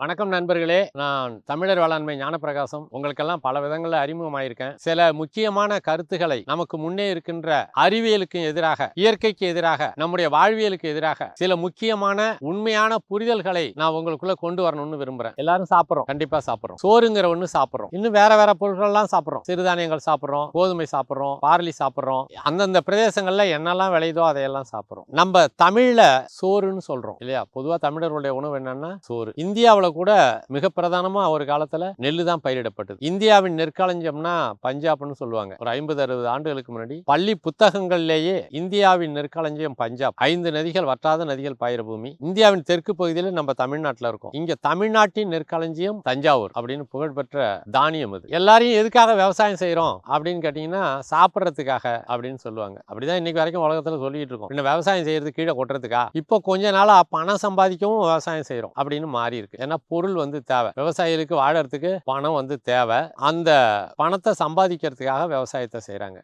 வணக்கம் நண்பர்களே, நான் தமிழர் வேளாண்மை ஞானப்பிரகாசம். உங்களுக்கெல்லாம் பல விதங்களில் அறிமுகமாயிருக்கேன். சில முக்கியமான கருத்துக்களை நமக்கு முன்னே இருக்கின்ற அறிவியலுக்கு எதிராக, இயற்கைக்கு எதிராக, நம்முடைய வாழ்வியலுக்கு எதிராக சில முக்கியமான உண்மையான புரிதல்களை நான் உங்களுக்குள்ள கொண்டு வரணும்னு விரும்புறேன். எல்லாரும் சாப்பிட்றோம், கண்டிப்பா சாப்பிட்றோம். சோறுங்கிற ஒன்று சாப்பிட்றோம், இன்னும் வேற வேற பொருட்கள்லாம் சாப்பிட்றோம். சிறுதானியங்கள் சாப்பிட்றோம், கோதுமை சாப்பிட்றோம், பார்லி சாப்பிட்றோம். அந்தந்த பிரதேசங்கள்ல என்னெல்லாம் விளையுதோ அதையெல்லாம் சாப்பிட்றோம். நம்ம தமிழ்ல சோறுன்னு சொல்றோம் இல்லையா? பொதுவா தமிழர்களுடைய உணவு என்னன்னா சோறு. இந்தியாவில் கூட மிக பிரதானமா ஒரு காலத்துல நெல்லு தான் பயிரிடப்பட்டது. இந்தியாவின் நெற்களஞ்சியம்னா பஞ்சாப்னு சொல்லுவாங்க. ஒரு 50-60 ஆண்டுகளுக்கு முன்னாடி பள்ளி புத்தகங்கள்லேயே இந்தியாவின் நெற்களஞ்சியம் பஞ்சாப். 5 நதிகள், வற்றாத நதிகள் பாயிர பூமி. இந்தியாவின் தெற்கு பகுதியில் நம்ம தமிழ்நாட்டில் இருக்கோம். இங்க தமிழ்நாட்டின் நெற்களஞ்சியம் தஞ்சாவூர் அப்படின்னு புகழ்பெற்ற தானியம் அது. எல்லாரையும் எதுக்காக விவசாயம் செய்யறோம் அப்படின்னு கேட்டீங்கன்னா சாப்பிட்றதுக்காக அப்படின்னு சொல்லுவாங்க. அப்படிதான் இன்னைக்கு வரைக்கும் உலகத்துல சொல்லிட்டு இருக்கோம். இன்னும் விவசாயம் செய்யறது கீழே கொட்டுறதுக்கா? இப்போ கொஞ்ச நாளா பணம் சம்பாதிக்கவும் விவசாயம் செய்யறோம் அப்படின்னு மாறி இருக்கு. ஏன்னா பொருள் தேவை. விவசாயிகளுக்கு வாழறதுக்கு பணம் தேவை. அந்த பணத்தை சம்பாதிக்கிறதுக்காக விவசாயத்தை செய்யறாங்க.